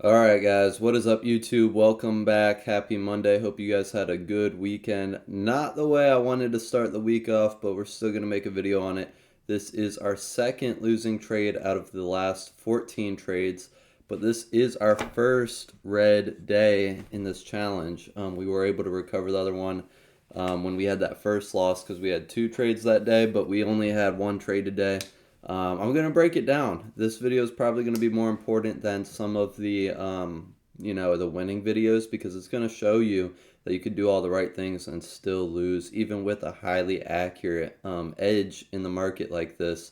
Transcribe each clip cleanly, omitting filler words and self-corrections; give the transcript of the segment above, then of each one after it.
Alright guys, what is up YouTube? Welcome back. Happy Monday. Hope you guys had a good weekend. Not the way I wanted to start the week off, but we're still going to make a video on it. This is our second losing trade out of the last 14 trades, but this is our first red day in this challenge. We were able to recover the other one when we had that first loss because we had two trades that day, but we only had one trade today. I'm going to break it down. This video is probably going to be more important than some of the, the winning videos because it's going to show you that you could do all the right things and still lose, even with a highly accurate edge in the market like this,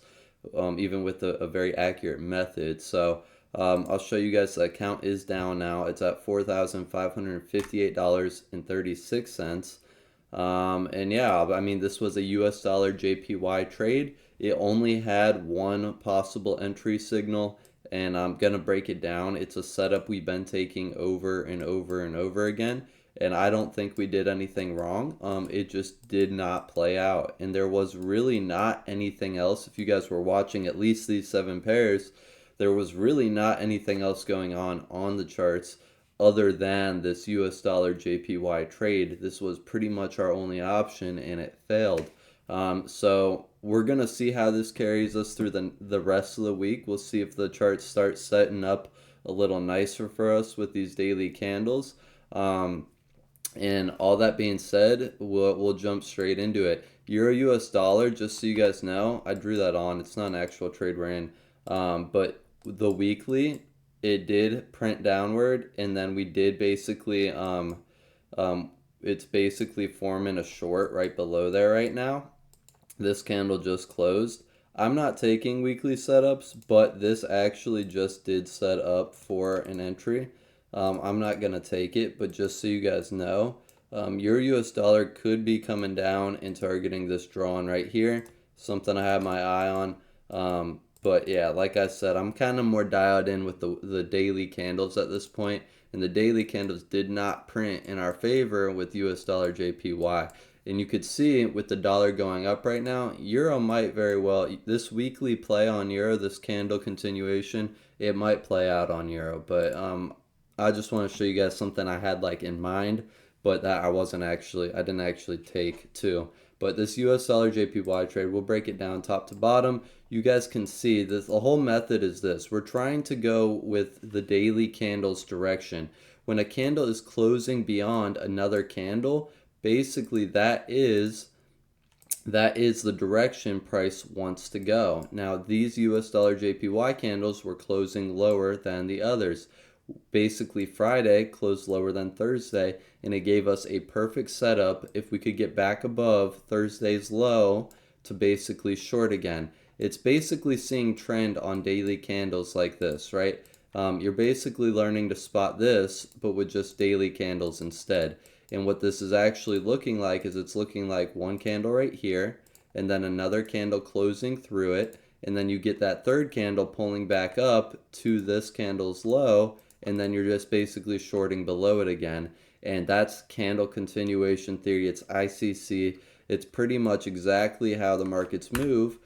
even with a very accurate method. So I'll show you guys the account is down now. It's at $4,558.36. And yeah, I mean, this was a US dollar JPY trade. It only had one possible entry signal, and I'm going to break it down. It's a setup we've been taking over and over and over again, and I don't think we did anything wrong. It just did not play out, and there was really not anything else. If you guys were watching at least these 7 pairs, there was really not anything else going on the charts other than this US dollar JPY trade. This was pretty much our only option, and it failed. So we're going to see how this carries us through the rest of the week. We'll see if the charts start setting up a little nicer for us with these daily candles. And all that being said, we'll jump straight into it. Euro US dollar, just so you guys know, I drew that on. It's not an actual trade we're in. But the weekly, it did print downward, and then we did basically, it's basically forming a short right below there right now. This candle just closed. I'm not taking weekly setups, but this actually just did set up for an entry. I'm not going to take it, but just so you guys know, your US dollar could be coming down and targeting this drawn right here. Something I have my eye on. But yeah, like I said, I'm kind of more dialed in with the daily candles at this point, and the daily candles did not print in our favor with US dollar JPY. And you could see with the dollar going up right now, Euro might very well, this weekly play on Euro, this candle continuation, it might play out on Euro. But I just want to show you guys something I had like in mind, but that I didn't actually take too. But this US dollar JPY trade, we'll break it down top to bottom. You guys can see this, the whole method is this. We're trying to go with the daily candle's direction. When a candle is closing beyond another candle, basically that is the direction price wants to go. Now these US dollar JPY candles were closing lower than the others. Basically Friday closed lower than Thursday, and it gave us a perfect setup if we could get back above Thursday's low to basically short again. It's basically seeing trend on daily candles like this, right? You're basically learning to spot this, but with just daily candles instead. And what this is actually looking like is it's looking like one candle right here, and then another candle closing through it, and then you get that third candle pulling back up to this candle's low, and then you're just basically shorting below it again. And that's candle continuation theory. It's ICC. It's pretty much exactly how the markets move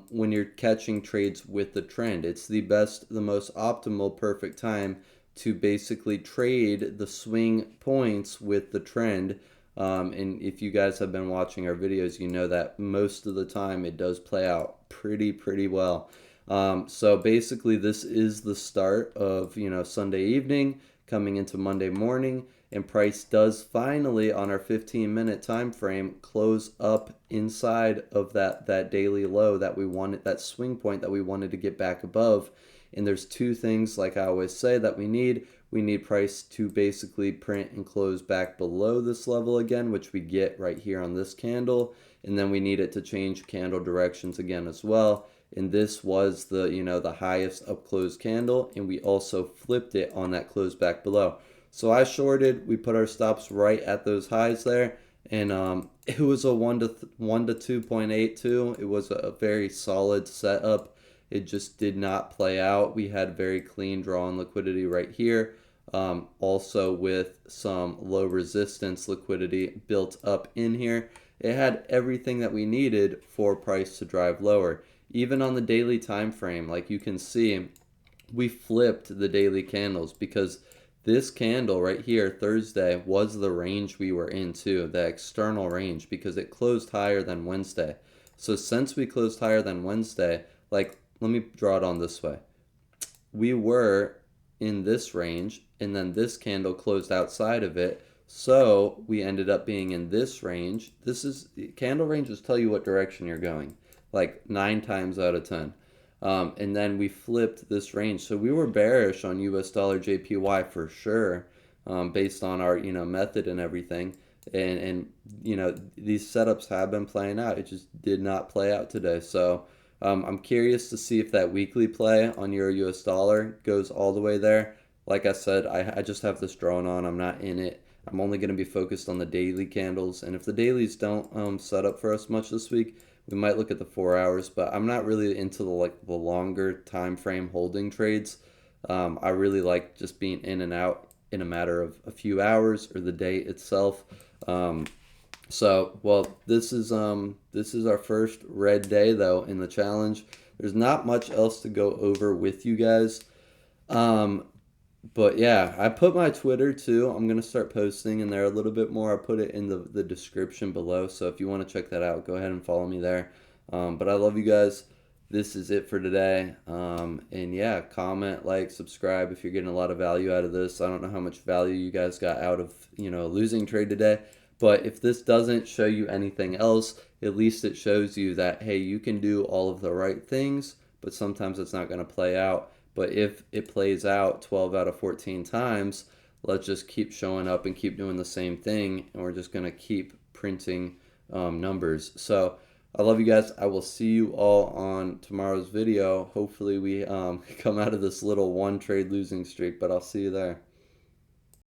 when you're catching trades with the trend. It's the most optimal, perfect time to basically trade the swing points with the trend. And if you guys have been watching our videos, you know that most of the time it does play out pretty well. So basically this is the start of, Sunday evening coming into Monday morning, and price does finally on our 15-minute time frame close up inside of that daily low that we wanted, that swing point that we wanted to get back above. And there's two things, like I always say, that we need. We need price to basically print and close back below this level again, which we get right here on this candle. And then we need it to change candle directions again as well. And this was the highest up close candle, and we also flipped it on that close back below. So I shorted, we put our stops right at those highs there, and it was a 1 to 2.82. It was a very solid setup. It just did not play out. We had very clean draw on liquidity right here. Also with some low resistance liquidity built up in here. It had everything that we needed for price to drive lower. Even on the daily time frame, like you can see, we flipped the daily candles because this candle right here, Thursday, was the range we were in too, the external range, because it closed higher than Wednesday. So since we closed higher than Wednesday, like, let me draw it on this way. We were in this range, and then this candle closed outside of it. So we ended up being in this range. This is candle ranges tell you what direction you're going, like 9 times out of 10. And then we flipped this range. So we were bearish on US dollar JPY for sure, based on our method and everything. And these setups have been playing out. It just did not play out today. So I'm curious to see if that weekly play on Euro US dollar goes all the way there. Like I said, I just have this drawn on. I'm not in it. I'm only going to be focused on the daily candles. And if the dailies don't set up for us much this week, we might look at the 4 hours. But I'm not really into the longer time frame holding trades. I really like just being in and out in a matter of a few hours or the day itself. Well, this is our first red day though in the challenge. There's not much else to go over with you guys. Um, but yeah, I put my Twitter too. I'm gonna start posting in there a little bit more. I put it in the description below. So if you want to check that out, go ahead and follow me there. But I love you guys. This is it for today. And yeah, comment, like, subscribe if you're getting a lot of value out of this. I don't know how much value you guys got out of a losing trade today. But if this doesn't show you anything else, at least it shows you that, hey, you can do all of the right things, but sometimes it's not going to play out. But if it plays out 12 out of 14 times, let's just keep showing up and keep doing the same thing, and we're just going to keep printing numbers. So I love you guys. I will see you all on tomorrow's video. Hopefully we come out of this little one trade losing streak, but I'll see you there.